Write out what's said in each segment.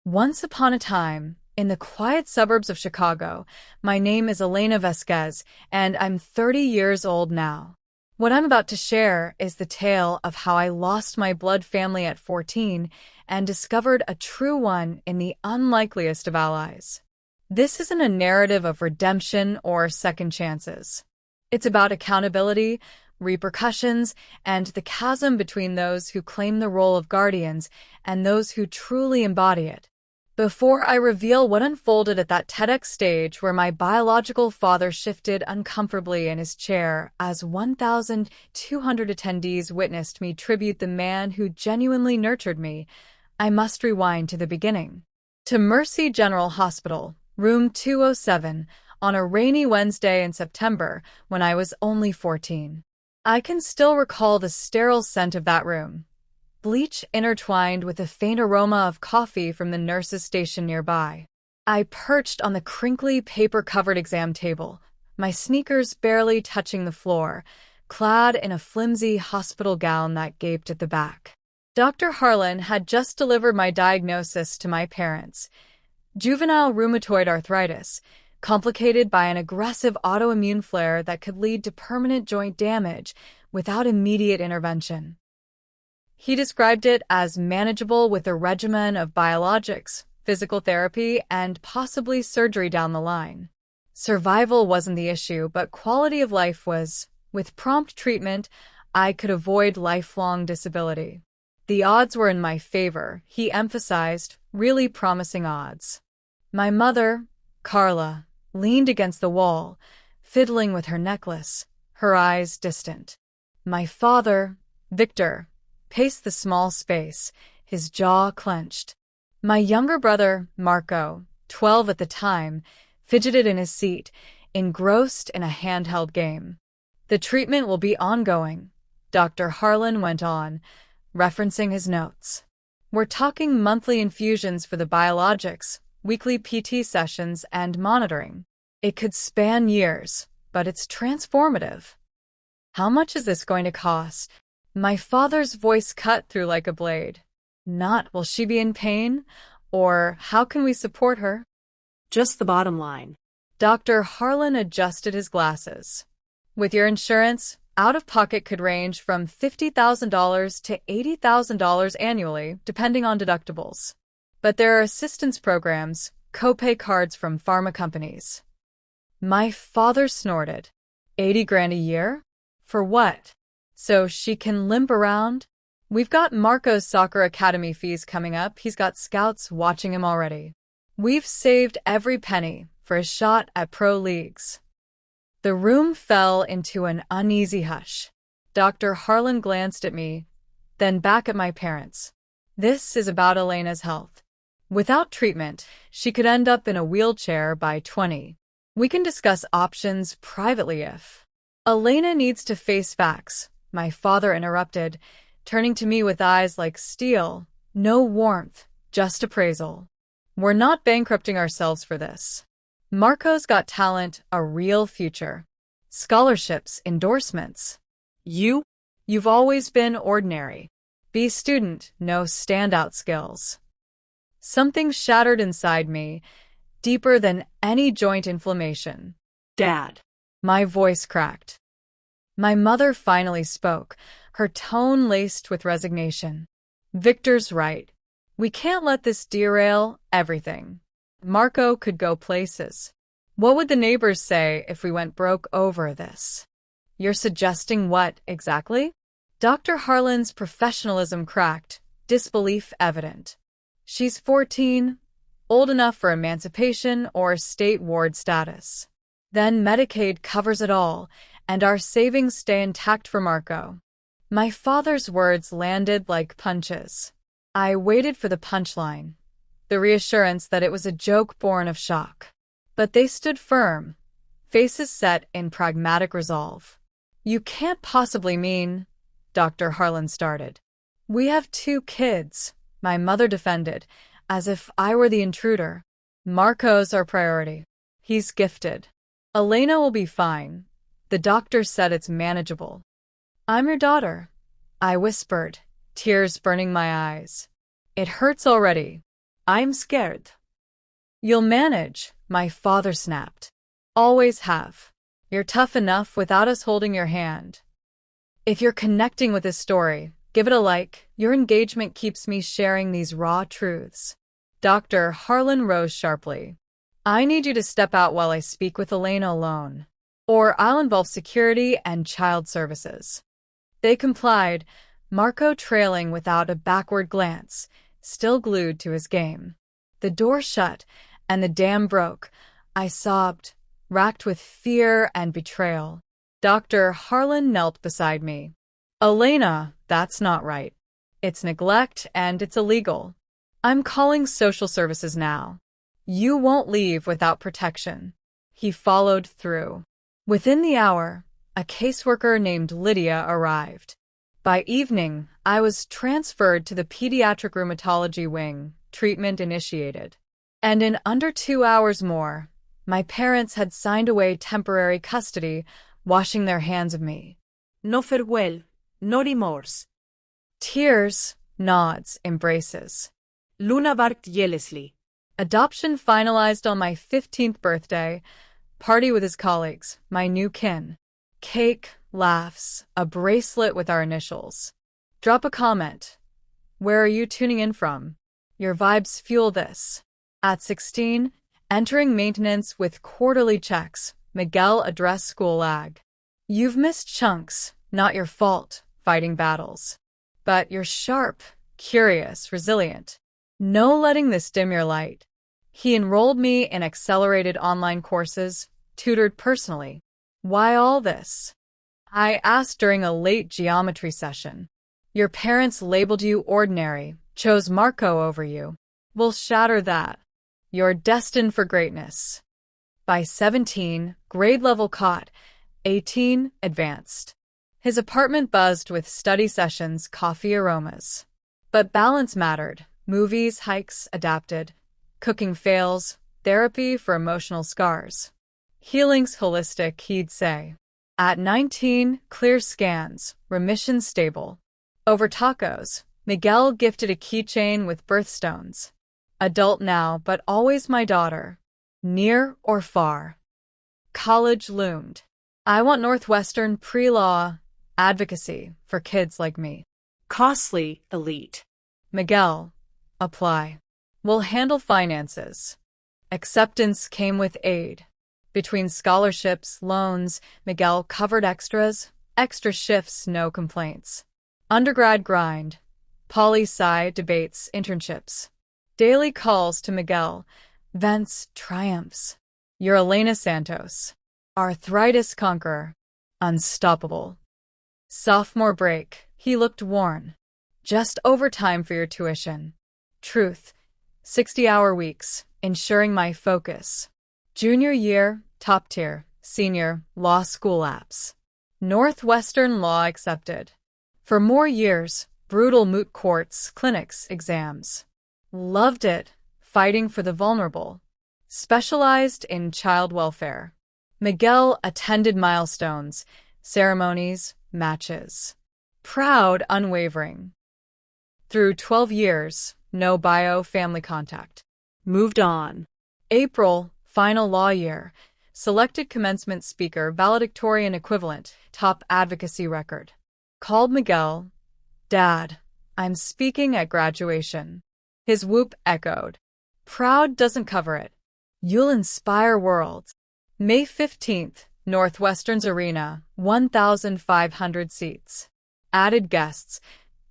Once upon a time, in the quiet suburbs of Chicago, my name is Elena Vasquez, and I'm 30 years old now. What I'm about to share is the tale of how I lost my blood family at 14 and discovered a true one in the unlikeliest of allies. This isn't a narrative of redemption or second chances. It's about accountability, repercussions, and the chasm between those who claim the role of guardians and those who truly embody it. Before I reveal what unfolded at that TEDx stage where my biological father shifted uncomfortably in his chair as 1,200 attendees witnessed me tribute the man who genuinely nurtured me, I must rewind to the beginning. To Mercy General Hospital, room 207, on a rainy Wednesday in September when I was only 14. I can still recall the sterile scent of that room. Bleach intertwined with a faint aroma of coffee from the nurse's station nearby. I perched on the crinkly, paper-covered exam table, my sneakers barely touching the floor, clad in a flimsy hospital gown that gaped at the back. Dr. Harlan had just delivered my diagnosis to my parents: juvenile rheumatoid arthritis, complicated by an aggressive autoimmune flare that could lead to permanent joint damage without immediate intervention. He described it as manageable with a regimen of biologics, physical therapy, and possibly surgery down the line. Survival wasn't the issue, but quality of life was. With prompt treatment, I could avoid lifelong disability. The odds were in my favor, he emphasized, really promising odds. My mother, Carla, leaned against the wall, fiddling with her necklace, her eyes distant. My father, Victor, paced the small space, his jaw clenched. My younger brother, Marco, 12 at the time, fidgeted in his seat, engrossed in a handheld game. The treatment will be ongoing, Dr. Harlan went on, referencing his notes. We're talking monthly infusions for the biologics, weekly PT sessions, and monitoring. It could span years, but it's transformative. How much is this going to cost? My father's voice cut through like a blade. Not, will she be in pain? Or, how can we support her? Just the bottom line. Dr. Harlan adjusted his glasses. With your insurance, out-of-pocket could range from $50,000 to $80,000 annually, depending on deductibles. But there are assistance programs, copay cards from pharma companies. My father snorted. 80 grand a year? For what? So she can limp around? We've got Marco's soccer academy fees coming up. He's got scouts watching him already. We've saved every penny for a shot at pro leagues. The room fell into an uneasy hush. Dr. Harlan glanced at me, then back at my parents. This is about Elena's health. Without treatment, she could end up in a wheelchair by 20. We can discuss options privately if. Elena needs to face facts, my father interrupted, turning to me with eyes like steel, no warmth, just appraisal. We're not bankrupting ourselves for this. Marco's got talent, a real future. Scholarships, endorsements. You've always been ordinary. Be student, no standout skills. Something shattered inside me, deeper than any joint inflammation. Dad. My voice cracked. My mother finally spoke, her tone laced with resignation. Victor's right. We can't let this derail everything. Marco could go places. What would the neighbors say if we went broke over this? You're suggesting what, exactly? Dr. Harlan's professionalism cracked, disbelief evident. She's 14, old enough for emancipation or state ward status. Then Medicaid covers it all, and our savings stay intact for Marco. My father's words landed like punches. I waited for the punchline, the reassurance that it was a joke born of shock. But they stood firm, faces set in pragmatic resolve. You can't possibly mean, Dr. Harlan started. We have 2 kids, my mother defended, as if I were the intruder. Marco's our priority. He's gifted. Elena will be fine. The doctor said it's manageable. I'm your daughter, I whispered, tears burning my eyes. It hurts already. I'm scared. You'll manage, my father snapped. Always have. You're tough enough without us holding your hand. If you're connecting with this story, give it a like. Your engagement keeps me sharing these raw truths. Dr. Harlan rose sharply. I need you to step out while I speak with Elena alone, or I'll involve security and child services. They complied, Marco trailing without a backward glance, still glued to his game. The door shut, and the dam broke. I sobbed, racked with fear and betrayal. Dr. Harlan knelt beside me. Elena, that's not right. It's neglect and it's illegal. I'm calling social services now. You won't leave without protection. He followed through. Within the hour, a caseworker named Lydia arrived. By evening, I was transferred to the pediatric rheumatology wing, treatment initiated. And in under 2 hours more, my parents had signed away temporary custody, washing their hands of me. No farewell, no remorse. Tears, nods, embraces. Luna barked jealously. Adoption finalized on my 15th birthday. Party with his colleagues, my new kin. Cake, laughs, a bracelet with our initials. Drop a comment. Where are you tuning in from? Your vibes fuel this. At 16, entering maintenance with quarterly checks, Miguel addressed school lag. You've missed chunks, not your fault, fighting battles. But you're sharp, curious, resilient. No letting this dim your light. He enrolled me in accelerated online courses, tutored personally. Why all this? I asked during a late geometry session. Your parents labeled you ordinary, chose Marco over you. We'll shatter that. You're destined for greatness. By 17, grade level caught. 18, advanced. His apartment buzzed with study sessions, coffee aromas. But balance mattered. Movies, hikes, adapted. Cooking fails, therapy for emotional scars. Healing's holistic, he'd say. At 19, clear scans, remission stable. Over tacos, Miguel gifted a keychain with birthstones. Adult now, but always my daughter. Near or far. College loomed. I want Northwestern pre-law advocacy for kids like me. Costly, elite. Miguel, apply. We'll handle finances. Acceptance came with aid. Between scholarships, loans, Miguel covered extras, extra shifts, no complaints. Undergrad grind, poli-sci debates, internships. Daily calls to Miguel, vents, triumphs. You're Elena Santos. Arthritis conqueror. Unstoppable. Sophomore break, he looked worn. Just overtime for your tuition. Truth. 60-hour weeks, ensuring my focus. Junior year, top tier. Senior, law school apps. Northwestern law accepted. For more years, brutal moot courts, clinics, exams. Loved it, fighting for the vulnerable. Specialized in child welfare. Miguel attended milestones, ceremonies, matches. Proud, unwavering. Through 12 years, no bio family contact. Moved on. April, final law year. Selected commencement speaker, valedictorian equivalent, top advocacy record. Called Miguel. Dad, I'm speaking at graduation. His whoop echoed. Proud doesn't cover it. You'll inspire worlds. May 15th, Northwestern's Arena, 1,500 seats. Added guests.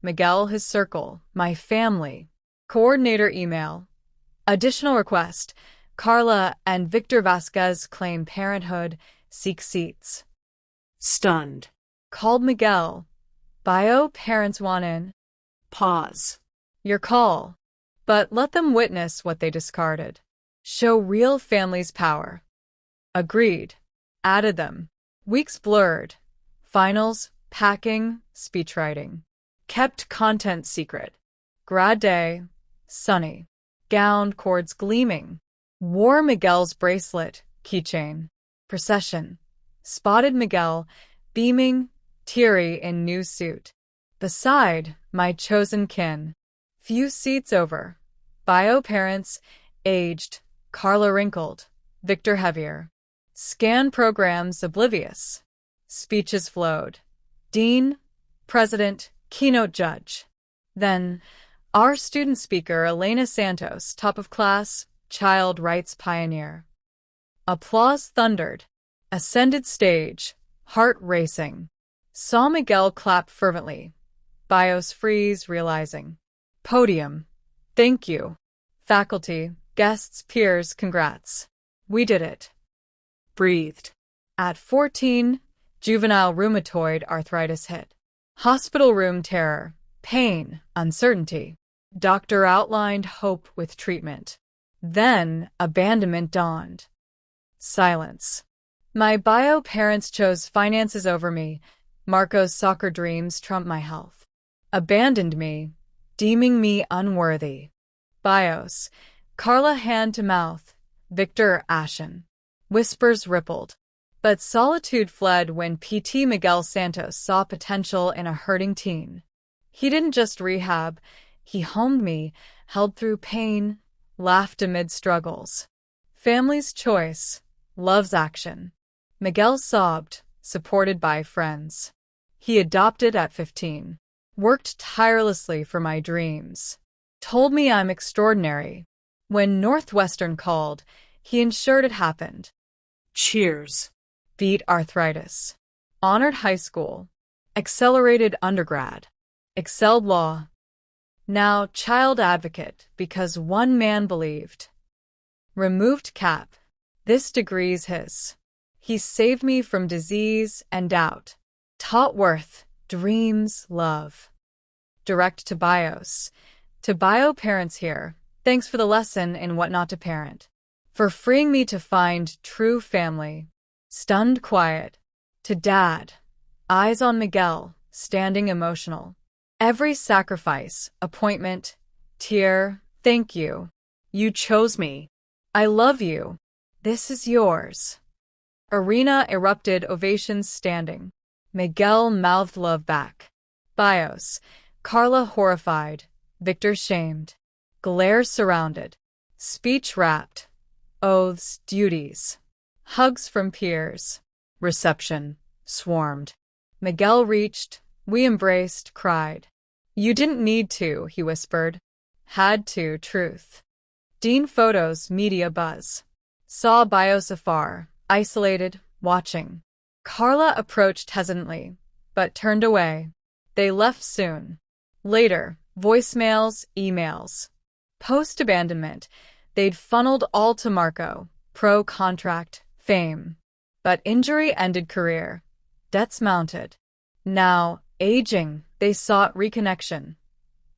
Miguel, his circle, my family. Coordinator email. Additional request. Carla and Victor Vasquez claim parenthood, seek seats. Stunned. Called Miguel. Bio parents want in. Pause. Your call. But let them witness what they discarded. Show real families' power. Agreed. Added them. Weeks blurred. Finals, packing, speechwriting. Kept content secret. Grad day, sunny. Gowned cords gleaming. Wore Miguel's bracelet, keychain. Procession. Spotted Miguel, beaming, teary in new suit. Beside, my chosen kin. Few seats over. Bio parents, aged. Carla wrinkled. Victor heavier. Scan programs oblivious. Speeches flowed. Dean, president, keynote judge. Then, our student speaker, Elena Santos, top of class, child rights pioneer. Applause thundered. Ascended stage, heart racing. Saw Miguel clap fervently. Bios freeze, realizing. Podium. Thank you. Faculty, guests, peers, congrats. We did it. Breathed. At 14, juvenile rheumatoid arthritis hit. Hospital room terror, pain, uncertainty. Doctor outlined hope with treatment. Then abandonment dawned. Silence. My bio parents chose finances over me. Marco's soccer dreams trumped my health. Abandoned me, deeming me unworthy. Bios. Carla hand to mouth. Victor ashen. Whispers rippled. But solitude fled when PT Miguel Santos saw potential in a hurting teen. He didn't just rehab, he homed me, held through pain, laughed amid struggles. Family's choice, love's action. Miguel sobbed, supported by friends. He adopted at 15. Worked tirelessly for my dreams. Told me I'm extraordinary. When Northwestern called, he ensured it happened. Cheers. Beat arthritis. Honored high school. Accelerated undergrad. Excelled law. Now child advocate because one man believed. Removed cap. This degree's his. He saved me from disease and doubt. Taught worth, dreams, love. Direct to bios. To bio parents here, thanks for the lesson in what not to parent. For freeing me to find true family. Stunned quiet. To dad. Eyes on Miguel, standing emotional. Every sacrifice, appointment, tear, thank you. You chose me. I love you. This is yours. Arena erupted, ovations standing. Miguel mouthed love back. Bios. Carla horrified. Victor shamed. Glare surrounded. Speech wrapped. Oaths, duties. Hugs from peers. Reception. Swarmed. Miguel reached. We embraced, cried. You didn't need to, he whispered. Had to, truth. Dean photos, media buzz. Saw bios afar, isolated, watching. Carla approached hesitantly, but turned away. They left soon. Later, voicemails, emails. Post-abandonment, they'd funneled all to Marco, pro-contract, fame. But injury ended career. Debts mounted. Now, aging, they sought reconnection.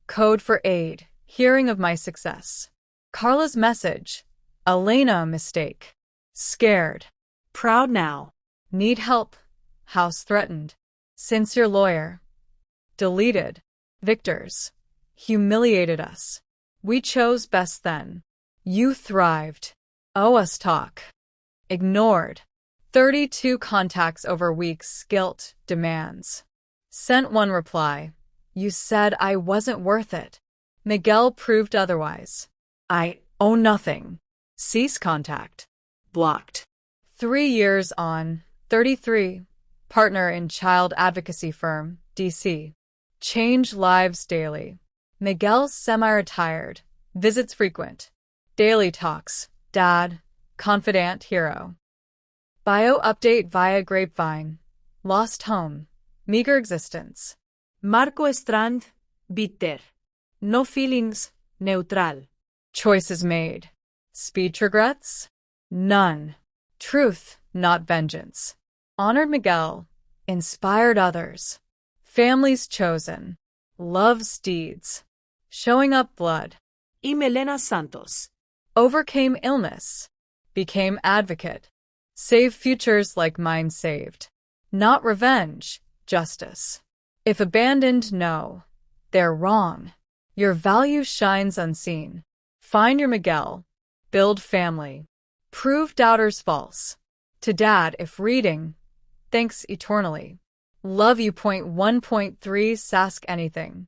Code for aid, hearing of my success. Carla's message. Elena mistake. Scared. Proud now. Need help. House threatened. Sincere lawyer. Deleted. Victors. Humiliated us. We chose best then. You thrived. Owe us talk. Ignored. 32 contacts over weeks, guilt, demands. Sent one reply. You said I wasn't worth it. Miguel proved otherwise. I owe nothing. Cease contact. Blocked. 3 years on, 33. Partner in child advocacy firm, DC. Change lives daily. Miguel semi-retired. Visits frequent. Daily talks. Dad. Confidant hero. Bio update via grapevine. Lost home. Meager existence. Marco Estrand, bitter. No feelings, neutral. Choices made. Speech regrets? None. Truth, not vengeance. Honored Miguel. Inspired others. Families chosen. Love's deeds. Showing up blood. Y Melena Santos. Overcame illness. Became advocate. Save futures like mine saved. Not revenge, justice. If abandoned, no. They're wrong. Your value shines unseen. Find your Miguel. Build family. Prove doubters false. To dad, if reading, thanks eternally. Love you. 1.3 Sask anything.